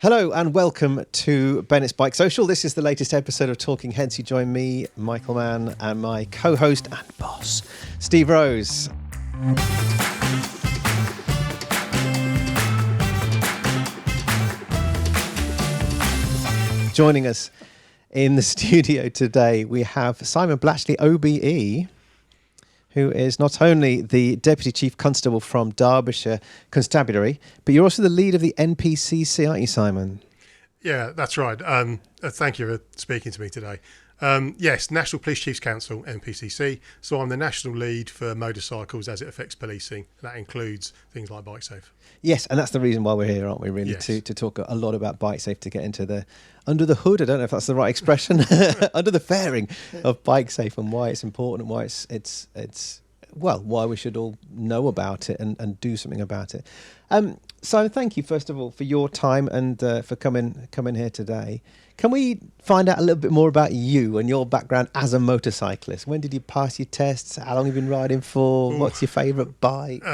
Hello and welcome to Bennetts BikeSocial. This is the latest episode of Talking Heads. You join me, Michael Mann, and my co-host and boss, Steve Rose. Joining us in the studio today, we have Simon Blatchley OBE, who is not only the Deputy Chief Constable from Derbyshire Constabulary, but you're also the lead of the NPCC, aren't you, Simon? Yeah, that's right. Thank you for speaking to me today. Yes, National Police Chiefs Council, NPCC. So I'm the national lead for motorcycles as it affects policing. That includes things like BikeSafe. Yes, and that's the reason why we're here, aren't we, really, Yes. to talk a lot about BikeSafe, to get into the under the hood, I don't know if that's the right expression, under the fairing of BikeSafe and why it's important and why it's why we should all know about it and do something about it. Simon, thank you, first of all, for your time and for coming here today. Can we find out a little bit more about you and your background as a motorcyclist? When did you pass your tests? How long have you been riding for? What's your favourite bike?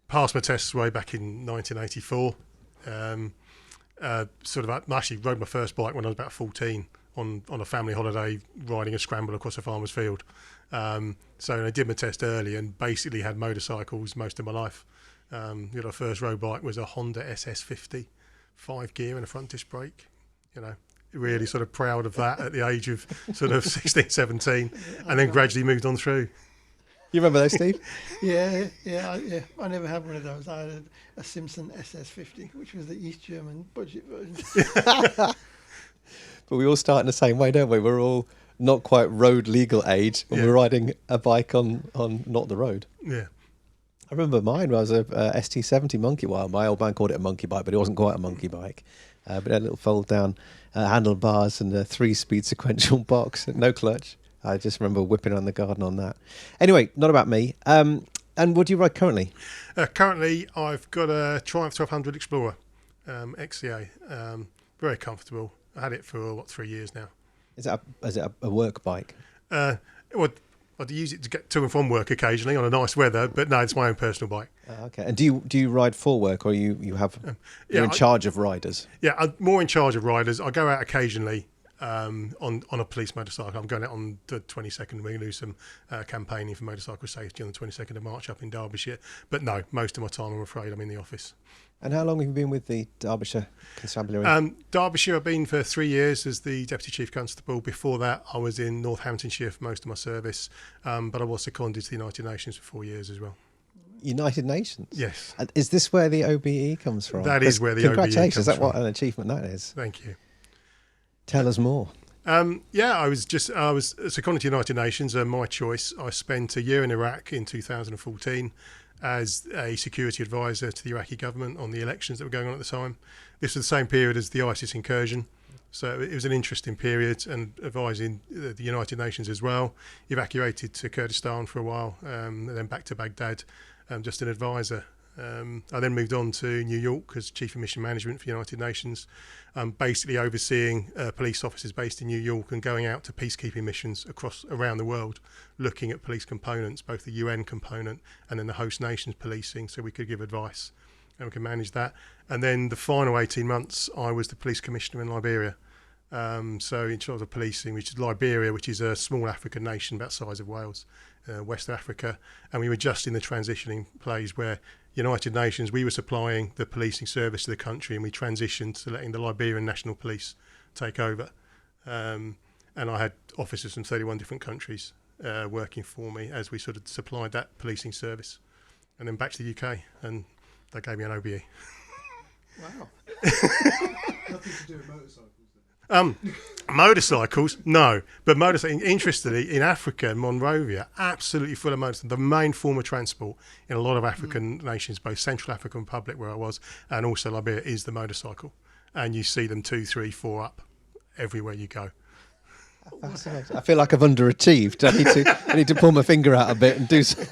Passed my tests way back in 1984. I actually rode my first bike when I was about 14 on a family holiday, riding a scramble across a farmer's field. So I did my test early and basically had motorcycles most of my life. The first road bike was a Honda SS50, 5 gear and a front disc brake. Really sort of proud of that at the age of sort of 16, 17, and then gradually moved on through. You remember those, Steve? Yeah. I never had one of those. I had a Simpson SS50, which was the East German budget version. But we all start in the same way, don't we? We're all not quite road legal age when we're riding a bike on not the road. Yeah. I remember mine was a ST70 monkey. Well, my old man called it a monkey bike, but it wasn't quite a monkey bike. But it had a little fold down handlebars and a 3-speed sequential box, no clutch. I just remember whipping around the garden on that. Anyway, not about me. And what do you ride currently? Currently, I've got a Triumph 1200 Explorer XCA. Very comfortable. I had it for 3 years now. Is it a work bike? I'd use it to get to and from work occasionally on a nice weather, but no, it's my own personal bike. Okay. And do you ride for work, or you're in charge of riders? Yeah, I'm more in charge of riders. I go out occasionally on a police motorcycle. I'm going out on the 22nd. We're going to do some campaigning for motorcycle safety on the 22nd of March up in Derbyshire. But no, most of my time, I'm afraid, I'm in the office. And how long have you been with the Derbyshire Constabulary? Derbyshire, I've been for 3 years as the Deputy Chief Constable. Before that, I was in Northamptonshire for most of my service, but I was seconded to the United Nations for 4 years as well. United Nations? Yes. And is this where the OBE comes from? That is where the OBE comes from. Congratulations, what an achievement that is. Thank you. Tell us more. I was seconded to the United Nations, my choice. I spent a year in Iraq in 2014 as a security advisor to the Iraqi government on the elections that were going on at the time. This was the same period as the ISIS incursion, so it was an interesting period, and advising the United Nations as well. Evacuated to Kurdistan for a while, and then back to Baghdad, just an advisor. I then moved on to New York as Chief of Mission Management for the United Nations, basically overseeing police officers based in New York and going out to peacekeeping missions around the world, looking at police components, both the UN component and then the host nations policing, so we could give advice and we could manage that. And then the final 18 months, I was the police commissioner in Liberia. So in charge of policing, which is Liberia, which is a small African nation about the size of Wales, West Africa, and we were just in the transitioning phase where United Nations, we were supplying the policing service to the country, and we transitioned to letting the Liberian National Police take over. And I had officers from 31 different countries working for me as we sort of supplied that policing service. And then back to the UK, and they gave me an OBE. Wow. Nothing to do with motorcycles then? Motorcycles, no. But interestingly, in Africa, Monrovia, absolutely full of motorcycles. The main form of transport in a lot of African nations, both Central African Republic, where I was, and also Liberia, is the motorcycle. And you see them 2, 3, 4 up everywhere you go. Fascinating. I feel like I've underachieved. I need to pull my finger out a bit and do so.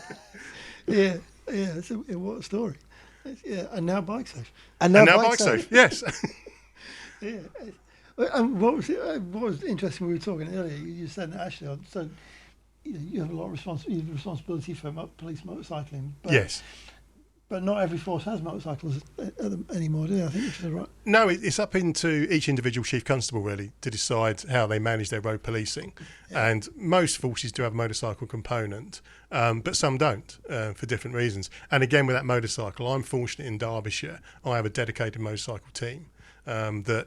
Yeah, what a story. Yeah, and now BikeSafe. And now BikeSafe, yes. Yeah. And what was interesting, we were talking earlier, you said that actually, so you have a lot of responsibility for police motorcycling. But, Yes. But not every force has motorcycles anymore, do they? I think which is right. No, it's up into each individual chief constable really to decide how they manage their road policing, and most forces do have a motorcycle component, but some don't for different reasons. And again, with that motorcycle, I'm fortunate in Derbyshire. I have a dedicated motorcycle team. They're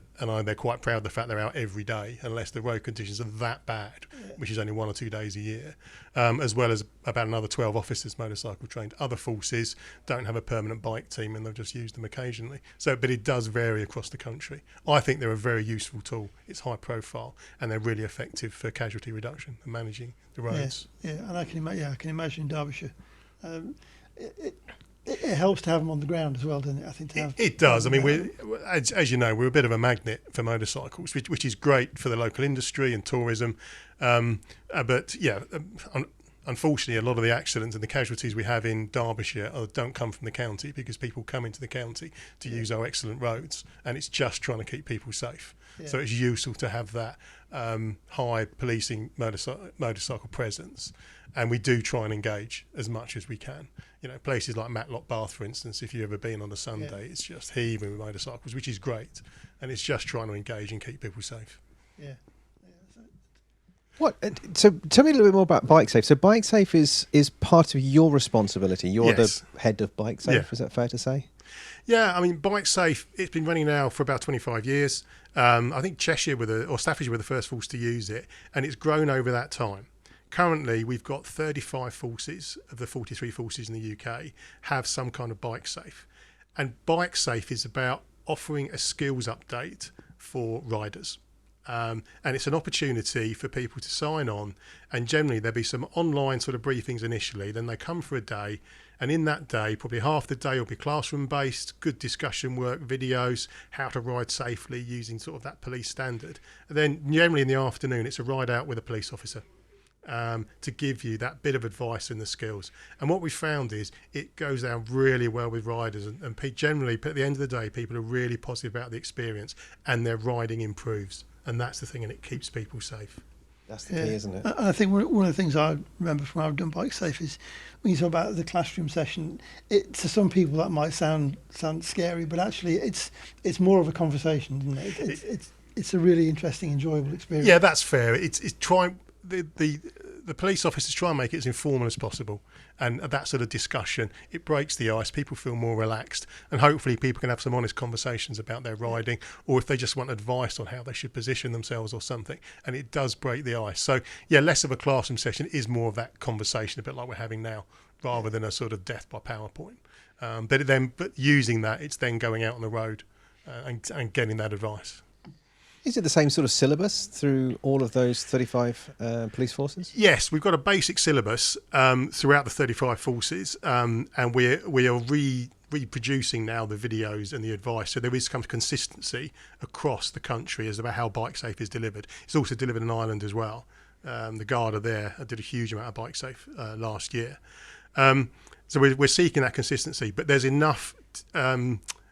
quite proud of the fact they're out every day, unless the road conditions are that bad, which is only 1 or 2 days a year, as well as about another 12 officers motorcycle trained. Other forces don't have a permanent bike team and they'll just use them occasionally. But it does vary across the country. I think they're a very useful tool. It's high profile and they're really effective for casualty reduction and managing the roads. Yeah, and I can imagine in Derbyshire. It helps to have them on the ground as well, doesn't it? I think it does. I mean, as you know, we're a bit of a magnet for motorcycles, which is great for the local industry and tourism. Unfortunately, a lot of the accidents and the casualties we have in Derbyshire don't come from the county because people come into the county to use our excellent roads, and it's just trying to keep people safe. Yeah. So it's useful to have that high policing motorcycle presence, and we do try and engage as much as we can. You know, places like Matlock Bath, for instance, if you've ever been on a Sunday, it's just heaving with motorcycles, which is great, and it's just trying to engage and keep people safe. Yeah. What? So tell me a little bit more about BikeSafe. So BikeSafe is part of your responsibility. You're the head of BikeSafe. Yeah. Is that fair to say? Yeah, I mean, BikeSafe, it's been running now for about 25 years. I think Staffordshire were the first force to use it, and it's grown over that time. Currently, we've got 35 forces of the 43 forces in the UK have some kind of BikeSafe. And BikeSafe is about offering a skills update for riders. And it's an opportunity for people to sign on, and generally there'll be some online sort of briefings initially, then they come for a day, and in that day probably half the day will be classroom based, good discussion work, videos, how to ride safely using sort of that police standard, and then generally in the afternoon it's a ride out with a police officer to give you that bit of advice and the skills. And what we found is it goes down really well with riders, and generally at the end of the day people are really positive about the experience and their riding improves. And that's the thing, and it keeps people safe. That's the key, isn't it? And I think one of the things I remember from when I've done BikeSafe is when you talk about the classroom session, to some people that might sound scary, but actually it's more of a conversation, isn't it? It's a really interesting, enjoyable experience. Yeah, that's fair. It's trying the police officers try and make it as informal as possible, and that sort of discussion, it breaks the ice. People feel more relaxed, and hopefully people can have some honest conversations about their riding, or if they just want advice on how they should position themselves or something, and it does break the ice. So yeah, less of a classroom session, is more of that conversation, a bit like we're having now, rather than a sort of death by PowerPoint. But using that, it's then going out on the road and getting that advice. Is it the same sort of syllabus through all of those 35 police forces? Yes, we've got a basic syllabus throughout the 35 forces, and we are reproducing now the videos and the advice. So there is some consistency across the country as about how BikeSafe is delivered. It's also delivered in Ireland as well. The Garda there did a huge amount of BikeSafe last year. So we're seeking that consistency, but there's enough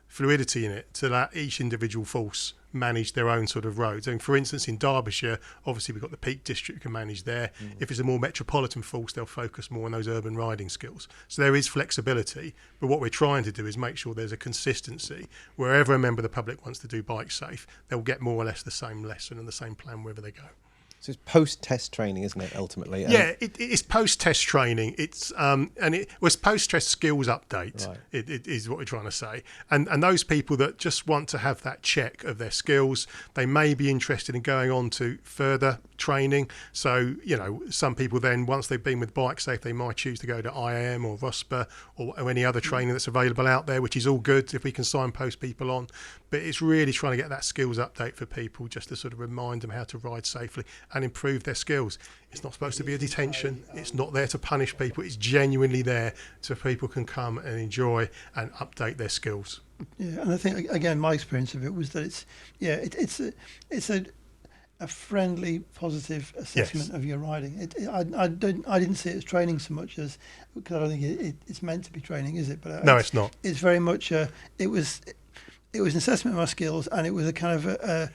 fluidity in it to let each individual force manage their own sort of roads. And for instance, in Derbyshire, obviously we've got the Peak District can manage there. If it's a more metropolitan force, they'll focus more on those urban riding skills. So there is flexibility, but what we're trying to do is make sure there's a consistency. Wherever a member of the public wants to do BikeSafe, they'll get more or less the same lesson and the same plan wherever they go. So it's post-test training, isn't it, ultimately? Yeah, it's post-test training. It's it was post-test skills update. Right. It is what we're trying to say. And those people that just want to have that check of their skills, they may be interested in going on to further training. So, you know, some people then, once they've been with BikeSafe, they might choose to go to IAM or ROSPA or any other training that's available out there, which is all good if we can signpost people on. But it's really trying to get that skills update for people, just to sort of remind them how to ride safely and improve their skills. It's not supposed to be a detention. It's not there to punish people. It's genuinely there so people can come and enjoy and update their skills. Yeah, and I think again, my experience of it was that it's a friendly, positive assessment of your riding. I didn't see it as training so much as, because I don't think it's meant to be training, is it? But no, it's not. It's very much it was an assessment of my skills, and it was a kind of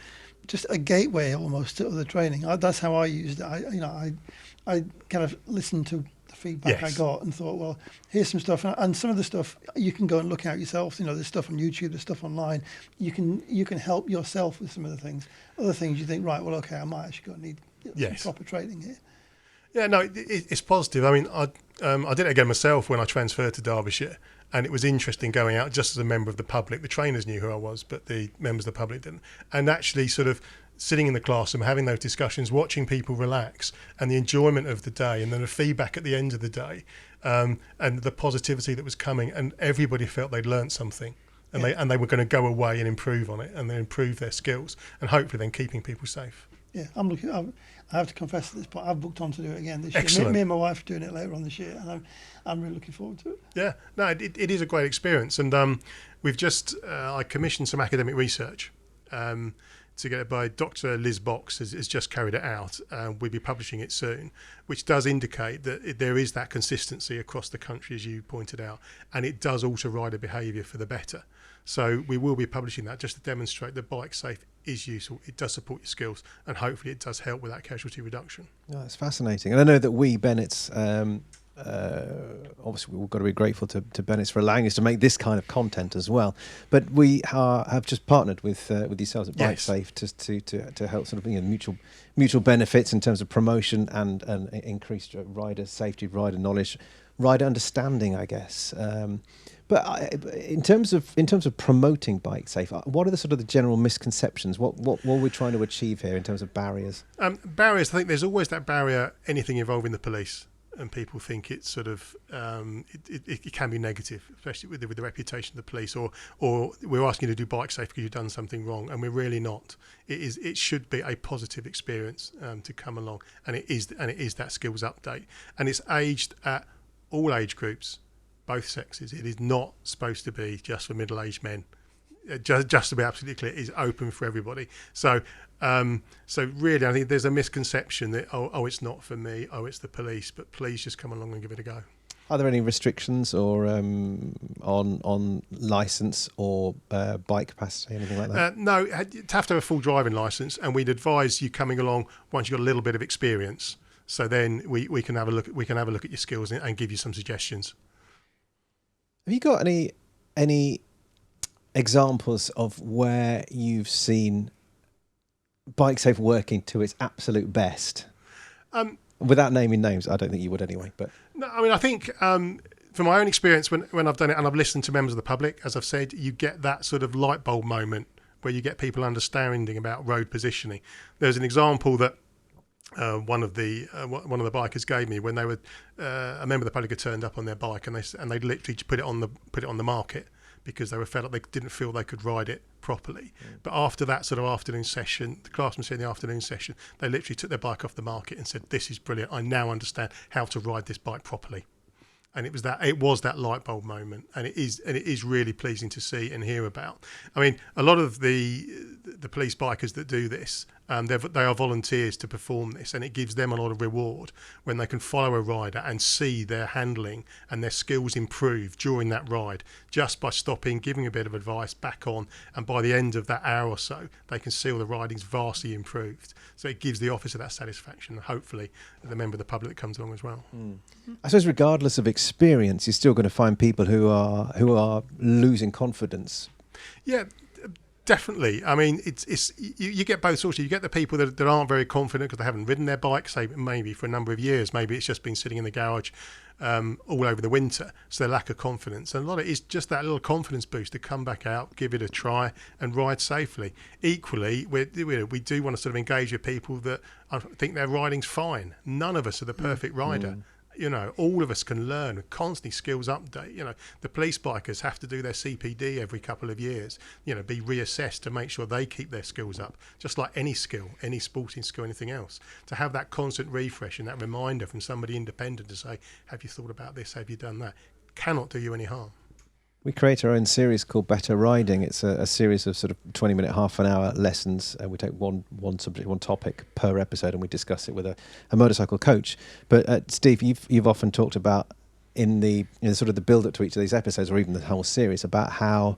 just a gateway almost to other training. That's how I used it. I kind of listened to the feedback I got and thought, well, here's some stuff, and some of the stuff you can go and look at yourself. There's stuff on YouTube, there's stuff online. You can help yourself with some of the things. Other things you think, right, well, okay, I might actually go and need some proper training here. Yeah, no, it's positive. I mean, I did it again myself when I transferred to Derbyshire, and it was interesting going out just as a member of the public. The trainers knew who I was, but the members of the public didn't. And actually sort of sitting in the classroom, having those discussions, watching people relax, and the enjoyment of the day, and then the feedback at the end of the day, and the positivity that was coming, and everybody felt they'd learnt something. And they were going to go away and improve on it, and then improve their skills, and hopefully then keeping people safe. Yeah, I have to confess at this point, I've booked on to do it again this year. Excellent. Me and my wife are doing it later on this year, and I'm really looking forward to it. Yeah, no, it is a great experience, and we've just I commissioned some academic research to get it by Dr. Liz Box has just carried it out. We'll be publishing it soon, which does indicate that there is that consistency across the country, as you pointed out, and it does alter rider behaviour for the better. So we will be publishing that just to demonstrate that BikeSafe is useful, it does support your skills, and hopefully it does help with that casualty reduction. Oh, that's fascinating. And I know that we, Bennetts, obviously we've got to be grateful to Bennetts for allowing us to make this kind of content as well. But we have just partnered with yourselves at BikeSafe to help sort of mutual benefits in terms of promotion and increased rider safety, rider knowledge, rider understanding, I guess. But in terms of promoting BikeSafe, what are the sort of the general misconceptions? What are we trying to achieve here in terms of barriers? Barriers. I think there's always that barrier. Anything involving the police, and people think it's sort of it can be negative, especially with the reputation of the police, or we're asking you to do BikeSafe because you've done something wrong, and we're really not. It should be a positive experience to come along, and it is that skills update, and it's aged at all age groups. Both sexes. It is not supposed to be just for middle-aged men. Just to be absolutely clear, it is open for everybody. So really, I think there's a misconception that it's not for me. It's the police. But please just come along and give it a go. Are there any restrictions or on license or bike capacity, anything like that? No, you have to have a full driving license, and we'd advise you coming along once you've got a little bit of experience. So then we can have a look. We can have a look at your skills and give you some suggestions. Have you got any examples of where you've seen BikeSafe working to its absolute best? Without naming names, I don't think you would anyway. But no, I mean, I think from my own experience, when I've done it and I've listened to members of the public, as I've said, you get that sort of light bulb moment where you get people understanding about road positioning. There's an example that one of the bikers gave me when they were a member of the public had turned up on their bike and they literally put it on the market because they felt like they didn't feel they could ride it properly. But after that sort of afternoon session, the classroom said in the afternoon session, they literally took their bike off the market and said, "This is brilliant. I now understand how to ride this bike properly." And it was that light bulb moment, and it is really pleasing to see and hear about. I mean, a lot of the police bikers that do this, they are volunteers to perform this, and it gives them a lot of reward when they can follow a rider and see their handling and their skills improve during that ride just by stopping, giving a bit of advice, back on, and by the end of that hour or so, they can see all the riding's vastly improved. So it gives the officer that satisfaction, and hopefully the member of the public that comes along as well. I suppose regardless of experience, you're still going to find people who are losing confidence. Yeah, definitely. I mean, you get both sorts. You get the people that aren't very confident because they haven't ridden their bike, say maybe for a number of years. Maybe it's just been sitting in the garage all over the winter, so they lack of confidence. And a lot of it is just that little confidence boost to come back out, give it a try, and ride safely. Equally, we do want to sort of engage with people that think their riding's fine. None of us are the perfect rider. All of us can learn, constantly skills update. The police bikers have to do their CPD every couple of years, be reassessed to make sure they keep their skills up, just like any skill, any sporting skill, anything else. To have that constant refresh and that reminder from somebody independent to say, have you thought about this, have you done that, cannot do you any harm. We create our own series called Better Riding. It's a series of sort of 20-minute, half-an-hour lessons. We take one subject, one topic per episode, and we discuss it with a motorcycle coach. But Steve, you've often talked about in the sort of the build-up to each of these episodes, or even the whole series, about how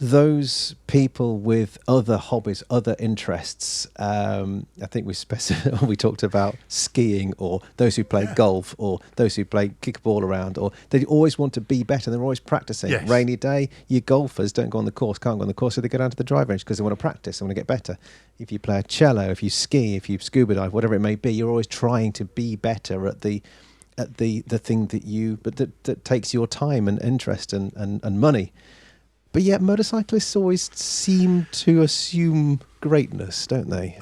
those people with other hobbies, other interests, I think we talked about skiing, or those who play golf, or those who kick a ball around, or they always want to be better. They're always practicing. Yes. Rainy day, you golfers don't go on the course, can't go on the course, so they go down to the drive range because they want to practice, they want to get better. If you play a cello, if you ski, if you scuba dive, whatever it may be, you're always trying to be better at the thing that takes your time and interest and money. But yet motorcyclists always seem to assume greatness, don't they?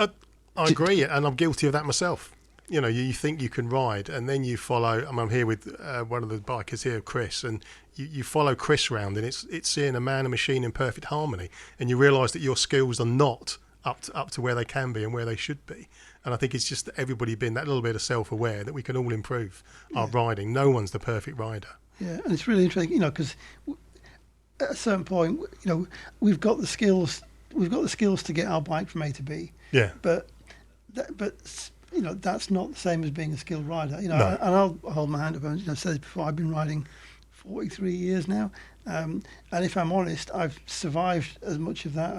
I agree, and I'm guilty of that myself. You know, you think you can ride, and then you follow. I'm here with one of the bikers here, Chris, and you follow Chris round, and it's seeing a man and machine in perfect harmony, and you realise that your skills are not up to where they can be and where they should be. And I think it's just everybody being that little bit of self-aware that we can all improve our riding. No one's the perfect rider. Yeah, and it's really interesting, you know, because at a certain point, you know, we've got the skills to get our bike from A to B. Yeah. But you know, that's not the same as being a skilled rider. You know, No. and I'll hold my hand up. And, you know, I've said this before. I've been riding 43 years now, and if I'm honest, I've survived as much of that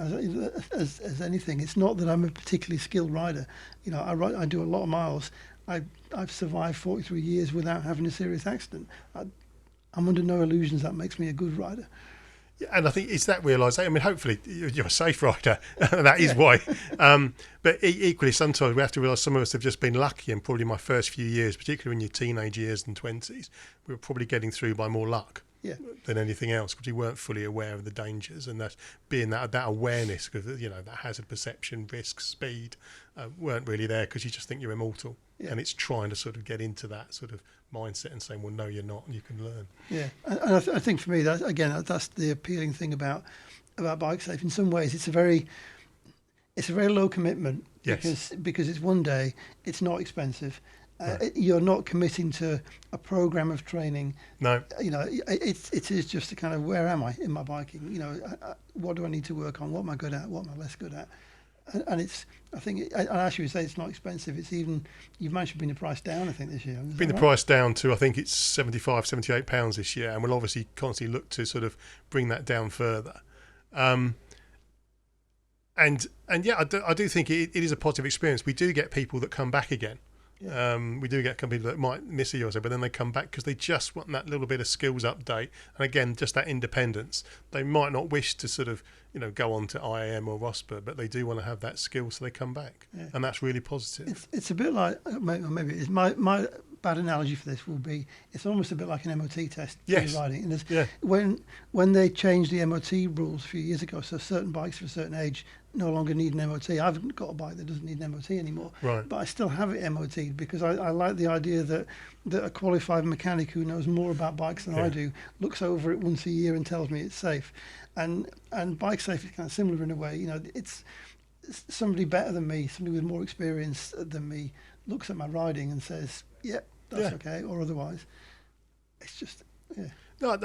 as anything. It's not that I'm a particularly skilled rider. You know, I do a lot of miles. I've survived 43 years without having a serious accident. I'm under no illusions that makes me a good rider. Yeah, and I think it's that realisation. I mean, hopefully you're a safe rider, and that is why. But equally, sometimes we have to realise some of us have just been lucky, and probably my first few years, particularly in your teenage years and 20s, we were probably getting through by more luck than anything else, because we weren't fully aware of the dangers, and that being that awareness, because, you know, that hazard perception, risk, speed, weren't really there, because you just think you're immortal. Yeah. And it's trying to sort of get into that sort of mindset and saying, well, no, you're not, and you can learn. Yeah, and I think for me, that's the appealing thing about BikeSafe. In some ways, it's a very low commitment. Yes. Because it's one day, it's not expensive. Right. You're not committing to a program of training. No. You know, it is just a kind of, where am I in my biking? You know, what do I need to work on? What am I good at? What am I less good at? And it's, I think, I actually would say it's not expensive. It's even, you've managed to bring the price down, I think, this year. Bring the price down to, I think it's £78 this year, and we'll obviously constantly look to sort of bring that down further. And yeah, I do think it is a positive experience. We do get people that come back again. Yeah. We do get people that might miss a year or so, but then they come back because they just want that little bit of skills update, and again, just that independence. They might not wish to sort of, you know, go on to IAM or ROSPA, but they do want to have that skill, so they come back, and that's really positive. It's a bit like, maybe it's my bad analogy for this will be, it's almost a bit like an MOT test. Yes. Riding. And when they changed the MOT rules a few years ago, so certain bikes of a certain age no longer need an MOT. I've got a bike that doesn't need an MOT anymore, right. But I still have it MOT'd because I like the idea that a qualified mechanic who knows more about bikes than I do looks over it once a year and tells me it's safe. And BikeSafe is kind of similar in a way. You know, it's somebody better than me, somebody with more experience than me, looks at my riding and says, that's okay, or otherwise. It's just, No,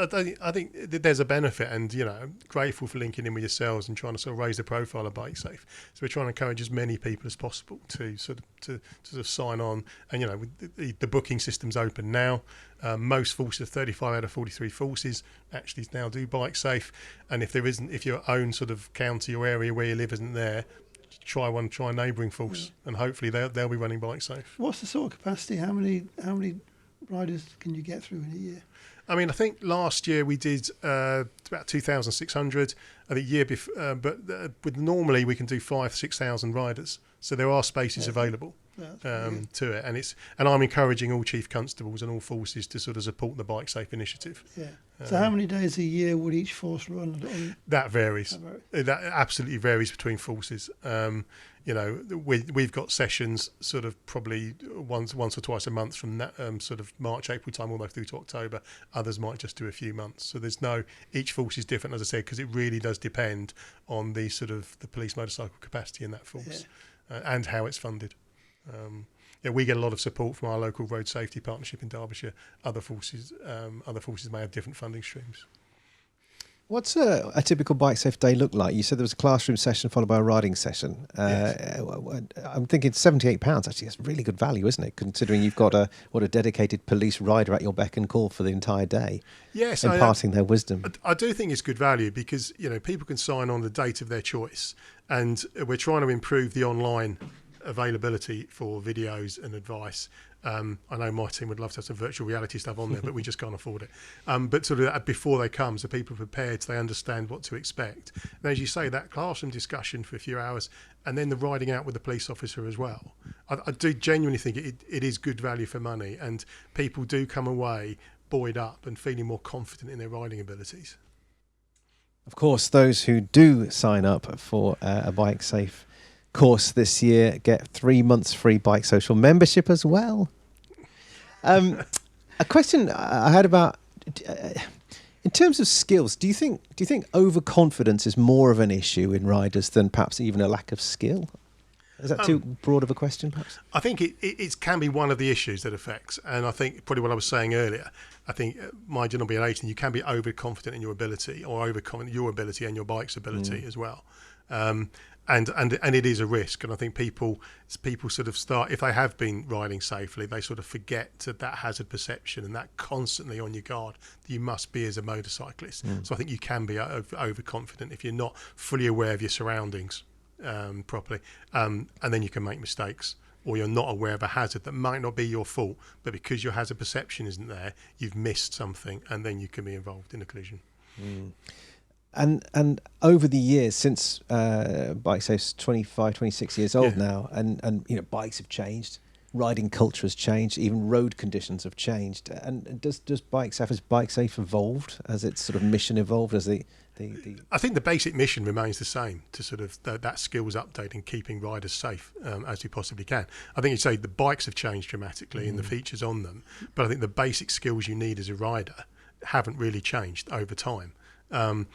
I think there's a benefit, and, you know, grateful for linking in with yourselves and trying to sort of raise the profile of BikeSafe. So we're trying to encourage as many people as possible to sort of sign on. And, you know, the booking system's open now. Most forces, 35 out of 43 forces, actually now do BikeSafe. And if your own sort of county or area where you live isn't there, try a neighbouring force, and hopefully they'll be running BikeSafe. What's the sort of capacity? How many riders can you get through in a year? I mean, I think last year we did about 2,600. I think year before, but with normally we can do 5,000-6,000 riders. So there are spaces available to it, and I'm encouraging all chief constables and all forces to sort of support the BikeSafe initiative. Yeah. So how many days a year would each force run? That varies. That absolutely varies between forces. You know, we've got sessions sort of probably once or twice a month from that sort of March, April time all the way through to October. Others might just do a few months. So each force is different, as I said, because it really does depend on the sort of the police motorcycle capacity in that force and how it's funded. We get a lot of support from our local road safety partnership in Derbyshire. Other forces may have different funding streams. What's a typical BikeSafe day look like? You said there was a classroom session followed by a riding session. Yes. I'm thinking £78. Actually, that's really good value, isn't it? Considering you've got a dedicated police rider at your beck and call for the entire day, Yes, imparting their wisdom. I do think it's good value because people can sign on the date of their choice, and we're trying to improve the online availability for videos and advice. I know my team would love to have some virtual reality stuff on there, but we just can't afford it. But sort of before they come, so people are prepared, so they understand what to expect. And as you say, that classroom discussion for a few hours, and then the riding out with the police officer as well. I do genuinely think it is good value for money, and people do come away buoyed up and feeling more confident in their riding abilities. Of course, those who do sign up for a BikeSafe course this year get 3 months free BikeSocial membership as well. A question I had about, in terms of skills, do you think overconfidence is more of an issue in riders than perhaps even a lack of skill? Is that too broad of a question, perhaps? I think it can be one of the issues that affects, and I think probably what I was saying earlier, I think my general being 18, you can be overconfident in your ability, or overconfident in your ability and your bike's ability as well. And it is a risk, and I think people sort of start, if they have been riding safely, they sort of forget that hazard perception and that constantly on your guard that you must be as a motorcyclist. So I think you can be overconfident if you're not fully aware of your surroundings properly, and then you can make mistakes, or you're not aware of a hazard that might not be your fault, but because your hazard perception isn't there, you've missed something, and then you can be involved in a collision. And over the years, since BikeSafe's 25, 26 years old now, and bikes have changed, riding culture has changed, even road conditions have changed. And does BikeSafe, has BikeSafe evolved as its sort of mission evolved as the I think the basic mission remains the same, to sort of that skills update and keeping riders safe as we possibly can. I think you'd say the bikes have changed dramatically and the features on them, but I think the basic skills you need as a rider haven't really changed over time. Some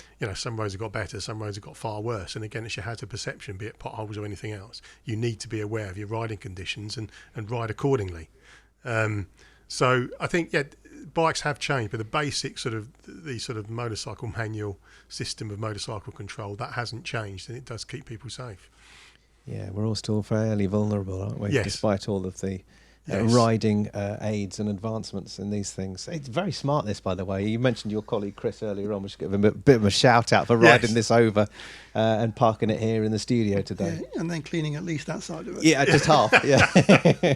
roads have got better, some roads have got far worse, and again, it's your hazard perception, be it potholes or anything else. You need to be aware of your riding conditions and ride accordingly. So I think bikes have changed, but the basic sort of motorcycle manual system of motorcycle control, that hasn't changed, and it does keep people safe. Yeah, we're all still fairly vulnerable, aren't we? Yes. Despite all of the riding aids and advancements in these things. It's very smart, this, by the way. You mentioned your colleague Chris earlier on. We should give him a bit of a shout out for riding this over and parking it here in the studio today. Yeah, and then cleaning at least that side of it. Yeah, just half. Yeah.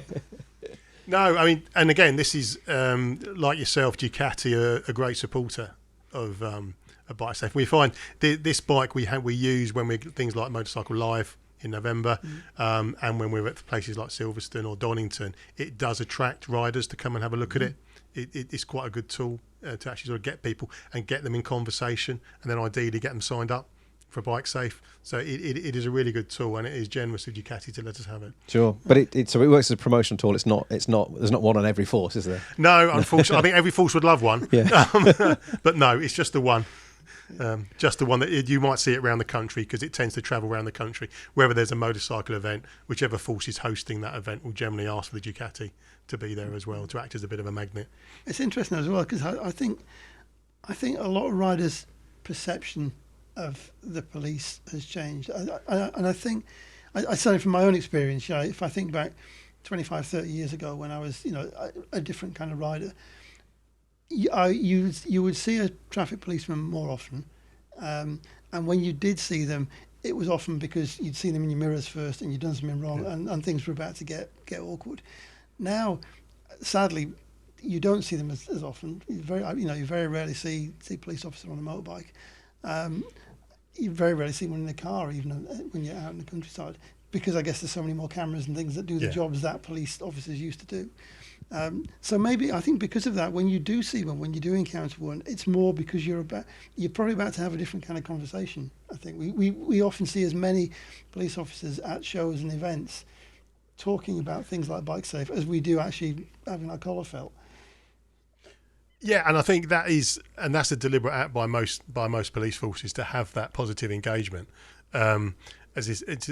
No, I mean, and again, this is like yourself, Ducati are a great supporter of a BikeSafe. We find this bike we use when we things like Motorcycle Live in November, and when we're at places like Silverstone or Donington, it does attract riders to come and have a look at it. It's quite a good tool to actually sort of get people and get them in conversation, and then ideally get them signed up for BikeSafe. So it is a really good tool, and it is generous of Ducati to let us have it. Sure, but so it works as a promotional tool. It's not. There's not one on every force, is there? No, unfortunately, I think every force would love one. Yeah. But no, it's just the one. Just the one that you might see it around the country, because it tends to travel around the country. Wherever there's a motorcycle event, whichever force is hosting that event will generally ask for the Ducati to be there as well, to act as a bit of a magnet. It's interesting as well, because I think a lot of riders' perception of the police has changed, and I think, I certainly from my own experience, if I think back 25, 30 years ago when I was a different kind of rider, you would see a traffic policeman more often, and when you did see them, it was often because you'd seen them in your mirrors first and you'd done something wrong, and things were about to get awkward. Now, sadly, you don't see them as often. You very rarely see a police officer on a motorbike. You very rarely see one in a car, even when you're out in the countryside, because I guess there's so many more cameras and things that do the jobs that police officers used to do. So maybe, I think because of that, when you do see one, when you do encounter one, it's more because you're probably about to have a different kind of conversation. I think we often see as many police officers at shows and events talking about things like BikeSafe as we do actually having our collar felt. Yeah, and I think that's a deliberate act by most police forces to have that positive engagement. As it's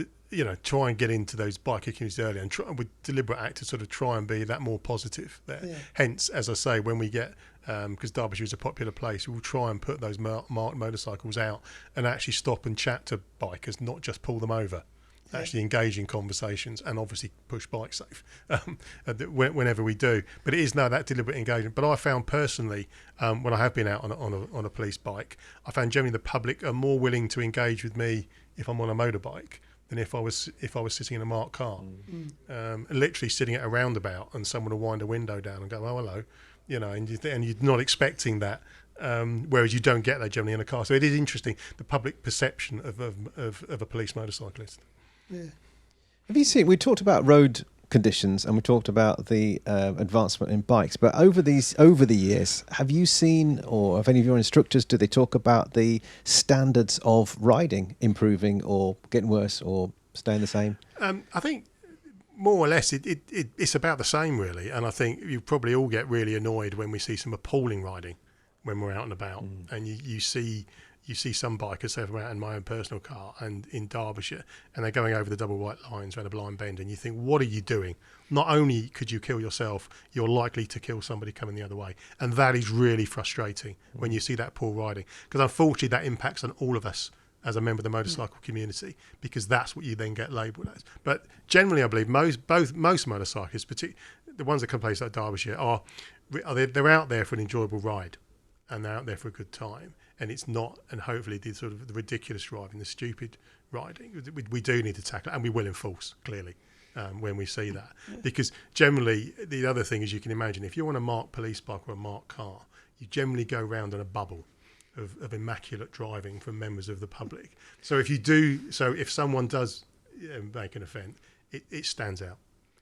try and get into those biker communities early and try, with deliberate act to sort of try and be that more positive there. Yeah. Hence, as I say, when we get, because Derbyshire is a popular place, we'll try and put those marked motorcycles out and actually stop and chat to bikers, not just pull them over. Actually engage in conversations and obviously push BikeSafe whenever we do. But it is now that deliberate engagement. But I found personally, when I have been out on a police bike, I found generally the public are more willing to engage with me if I'm on a motorbike than if I was sitting in a marked car. Literally sitting at a roundabout and someone will wind a window down and go, "Oh, hello," and you're not expecting that. Whereas you don't get that generally in a car. So it is interesting, the public perception of a police motorcyclist. Yeah. Have you seen? We talked about road conditions and we talked about the advancement in bikes, but over the years, have you seen, or have any of your instructors, do they talk about the standards of riding improving or getting worse or staying the same? I think more or less it's about the same really, and I think you probably all get really annoyed when we see some appalling riding when we're out and about, and you see some bikers, say if I'm out in my own personal car and in Derbyshire, and they're going over the double white lines around a blind bend, and you think, what are you doing? Not only could you kill yourself, you're likely to kill somebody coming the other way. And that is really frustrating when you see that poor riding, because unfortunately that impacts on all of us as a member of the motorcycle community, because that's what you then get labelled as. But generally I believe most motorcyclists, particularly the ones that come places like Derbyshire, they're out there for an enjoyable ride, and they're out there for a good time. And it's not, and hopefully the sort of the ridiculous driving, the stupid riding, we do need to tackle it, and we will enforce, clearly, when we see that. Because generally, the other thing is, you can imagine, if you're on a marked police bike or a marked car, you generally go round in a bubble of immaculate driving from members of the public. So if someone does make an offence, it stands out.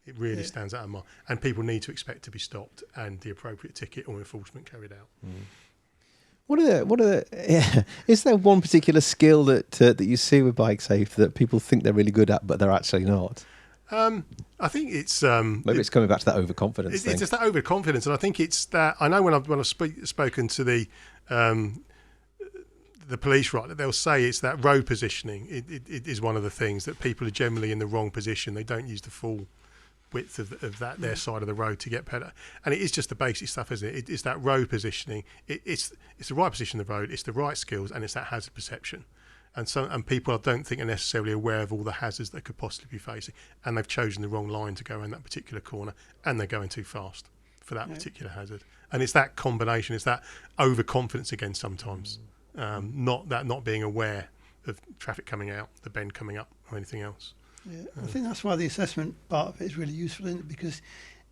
It really stands out, and people need to expect to be stopped and the appropriate ticket or enforcement carried out. Is there one particular skill that you see with BikeSafe that people think they're really good at, but they're actually not? I think it's maybe it's coming back to that overconfidence thing. It's just that overconfidence, and I think it's that. I know when I've spoken to the police, right, they'll say it's that road positioning. It is one of the things that people are generally in the wrong position. They don't use the full width of that their side of the road to get better, and it is just the basic stuff, isn't it? It's that road positioning. It's the right position of the road. It's the right skills, and it's that hazard perception. And people I don't think are necessarily aware of all the hazards they could possibly be facing, and they've chosen the wrong line to go around that particular corner, and they're going too fast for that particular hazard. And it's that combination. It's that overconfidence again sometimes, not being aware of traffic coming out, the bend coming up, or anything else. Yeah, I think that's why the assessment part of it is really useful, isn't it? Because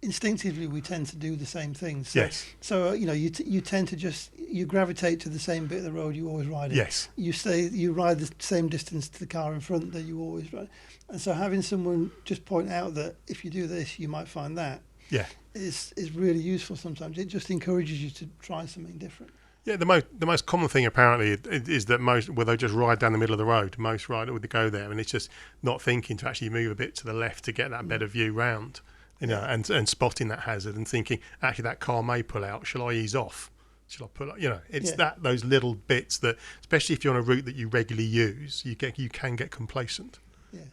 instinctively we tend to do the same things. So you tend to you gravitate to the same bit of the road you always ride. Yes. You ride the same distance to the car in front that you always ride, and so having someone just point out that if you do this, you might find that. Yeah. Is really useful sometimes. It just encourages you to try something different. Yeah, the most common thing apparently is that they just ride down the middle of the road. Most riders would go there, and it's just not thinking to actually move a bit to the left to get that better view round, and spotting that hazard and thinking, actually that car may pull out. Shall I ease off? Shall I pull up? It's those little bits that, especially if you're on a route that you regularly use, you can get complacent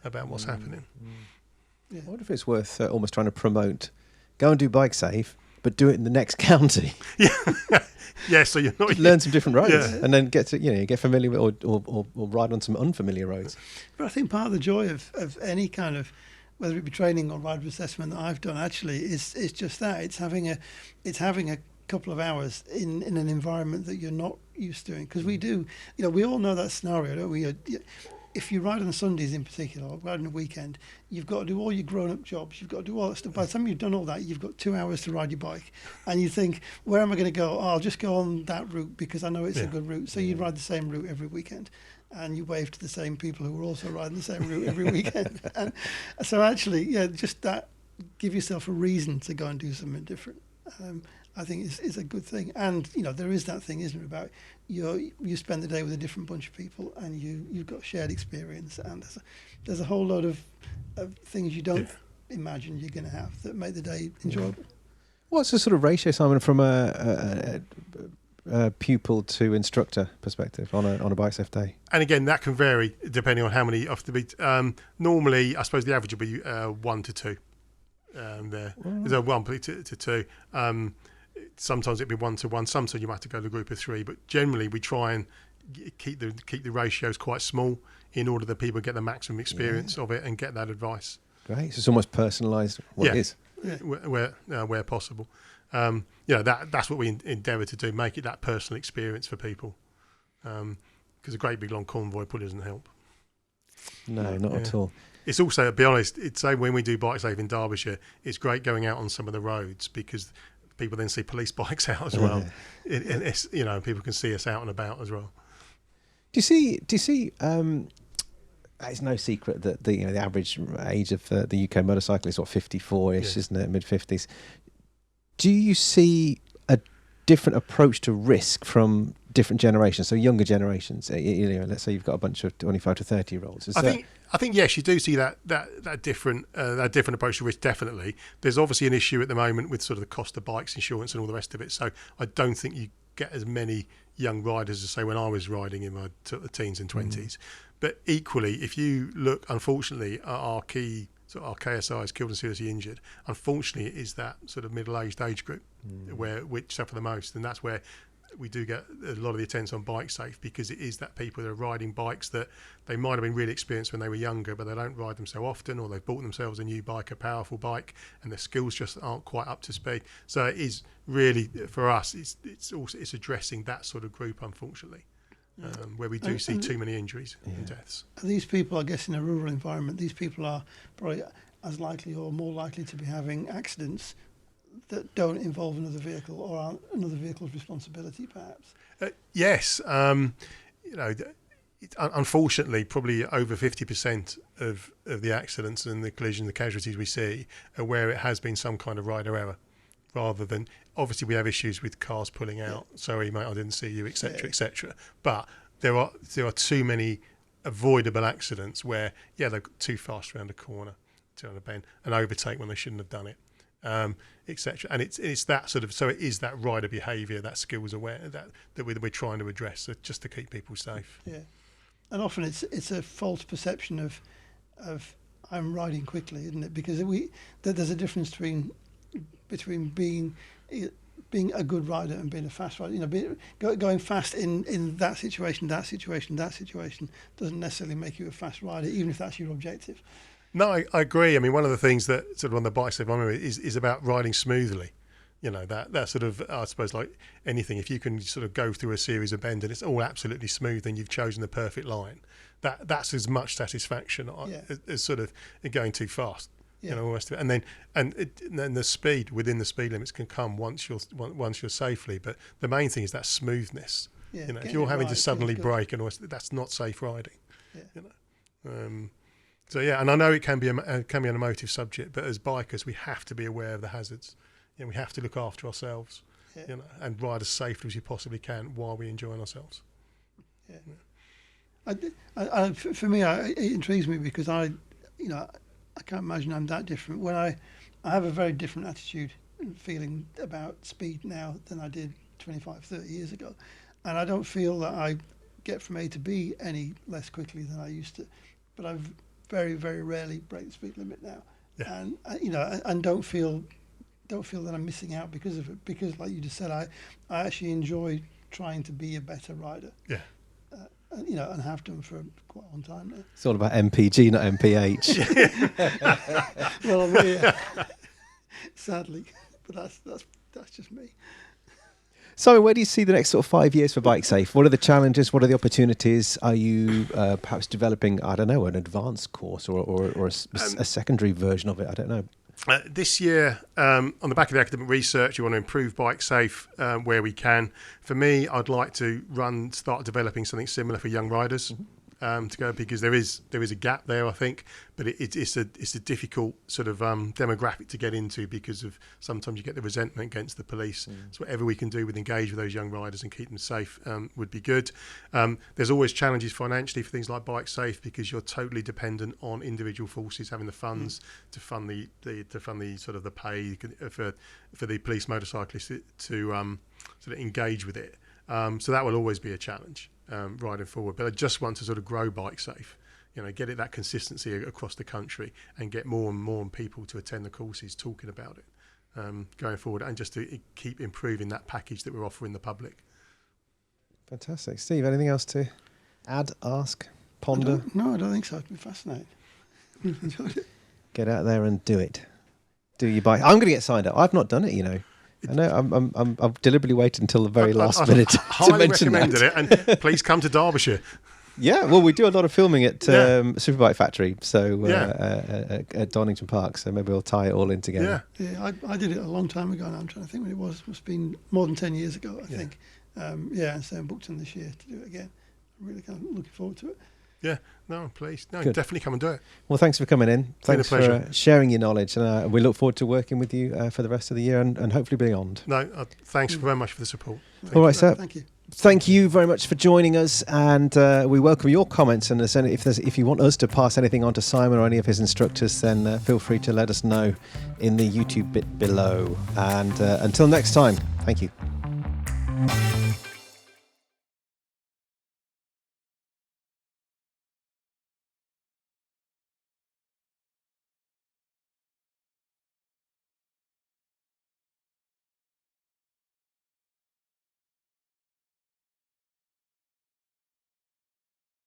about what's happening. Yeah. I wonder if it's worth almost trying to promote, go and do BikeSafe, but do it in the next county. Yeah, so you're not learn some different roads, and then get familiar with or ride on some unfamiliar roads. But I think part of the joy of any kind of, whether it be training or rider assessment that I've done, actually is just that. It's having a couple of hours in an environment that you're not used to, because we all know that scenario, don't we? If you ride on Sundays in particular, or ride on a weekend, you've got to do all your grown-up jobs. You've got to do all that stuff. By the time you've done all that, you've got 2 hours to ride your bike. And you think, where am I going to go? Oh, I'll just go on that route because I know it's a good route. So you ride the same route every weekend. And you wave to the same people who are also riding the same route every weekend. And so actually, just that, give yourself a reason to go and do something different. I think is a good thing. And, there is that thing, isn't it, about you spend the day with a different bunch of people and you've got shared experience, and there's a whole load of things you don't imagine you're going to have that make the day enjoyable. What's the sort of ratio, Simon, from a pupil to instructor perspective on a BikeSafe day? And again, that can vary depending on how many off the beat. Normally, I suppose the average will be 1 to 2. There's 1 to 2. Sometimes it'd be 1 to 1. Sometimes you might have to go to a group of 3. But generally, we try and keep the ratios quite small in order that people get the maximum experience of it and get that advice. Great. So it's almost personalised what it is. Where possible. That's what we endeavour to do, make it that personal experience for people. Because a great big long convoy probably doesn't help. No, not at all. It's also, to be honest, it's say when we do BikeSafe in Derbyshire, it's great going out on some of the roads because people then see police bikes out as well. And it's, people can see us out and about as well. Do you see? It's no secret that the average age of the UK motorcycle is sort of 54ish, isn't it? Mid-50s. Do you see a different approach to risk from different generations? So younger generations, let's say you've got a bunch of 25 to 30-year-olds. I think yes, you do see that different approach to risk. Definitely, there's obviously an issue at the moment with sort of the cost of bikes, insurance, and all the rest of it. So I don't think you get as many young riders as say when I was riding in my teens and 20s. But equally, if you look, unfortunately, at our key sort of our KSIs, killed and seriously injured, unfortunately, it is that sort of middle-aged age group which suffer the most, and that's where we do get a lot of the attention on BikeSafe, because it is that people that are riding bikes that they might have been really experienced when they were younger, but they don't ride them so often, or they've bought themselves a new bike, a powerful bike, and their skills just aren't quite up to speed. So it is really, for us, it's addressing that sort of group, unfortunately, where we do see too many injuries and deaths. These people, I guess, in a rural environment, these people are probably as likely or more likely to be having accidents that don't involve another vehicle or are another vehicle's responsibility, perhaps. Yes, unfortunately, probably over 50% of the accidents and the collision, the casualties we see are where it has been some kind of rider error, rather than, obviously we have issues with cars pulling out. Sorry, mate, I didn't see you, etc., etc. But there are too many avoidable accidents where they've got too fast around a corner, turn a bend, and overtake when they shouldn't have done it. Etc. And it's that sort of, so it is that rider behaviour, that skills aware that we're trying to address, just to keep people safe. Yeah, and often it's a false perception of I'm riding quickly, isn't it? Because there's a difference between being a good rider and being a fast rider. Going fast in that situation doesn't necessarily make you a fast rider, even if that's your objective. No, I agree. I mean, one of the things that sort of on the BikeSafe is about riding smoothly. That sort of, I suppose, like anything, if you can sort of go through a series of bends and it's all absolutely smooth and you've chosen the perfect line, that's as much satisfaction as sort of going too fast. All the rest of it. And then the speed within the speed limits can come once you're safely. But the main thing is that smoothness. If you're having to suddenly brake and all, that's not safe riding. So and I know it can be an emotive subject, but as bikers, we have to be aware of the hazards. We have to look after ourselves, and ride as safely as you possibly can while we're enjoying ourselves. For me, it intrigues me because I can't imagine I'm that different. When I have a very different attitude and feeling about speed now than I did 25, 30 years ago, and I don't feel that I get from A to B any less quickly than I used to. But I've very, very rarely break the speed limit now, and don't feel that I'm missing out because of it. Because, like you just said, I actually enjoy trying to be a better rider. And have done for quite a long time now. It's all about MPG, not MPH. Well, sadly, but that's just me. Simon, where do you see the next sort of 5 years for BikeSafe? What are the challenges? What are the opportunities? Are you perhaps developing, I don't know, an advanced course or a secondary version of it? I don't know. This year, on the back of the academic research, you want to improve BikeSafe where we can. For me, I'd like to start developing something similar for young riders. To go, because there is a gap there, I think, but it's a difficult sort of demographic to get into, because of sometimes you get the resentment against the police. So whatever we can do with engage with those young riders and keep them safe would be good. There's always challenges financially for things like BikeSafe, because you're totally dependent on individual forces having the funds to fund the sort of the pay for the police motorcyclists to sort of engage with it. So that will always be a challenge riding forward. But I just want to sort of grow BikeSafe, get it that consistency across the country and get more and more people to attend the courses talking about it going forward, and just to keep improving that package that we're offering the public. Fantastic. Steve, anything else to add, ask, ponder? No, I don't think so. It's been fascinating. Enjoyed it. Get out there and do it. Do your bike. I'm going to get signed up. I've not done it, I know. I've deliberately waited until the very last minute to highly mention recommended that. it, and please come to Derbyshire. Yeah, well, we do a lot of filming at Superbike Factory, so at Donington Park. So maybe we'll tie it all in together. Yeah, I did it a long time ago. Now I'm trying to think when it was. Must have been more than 10 years ago, I think. And so I'm booked in this year to do it again. I'm really kind of looking forward to it. Yeah, no, please. No, Good. definitely come and do it. Well, thanks for coming in. Thanks been a pleasure. for sharing your knowledge. And we look forward to working with you for the rest of the year and hopefully beyond. No, thanks very much for the support. All right, sir. Thank you. Thank you very much for joining us, and we welcome your comments. And if you want us to pass anything on to Simon or any of his instructors, then feel free to let us know in the YouTube bit below. And until next time, thank you.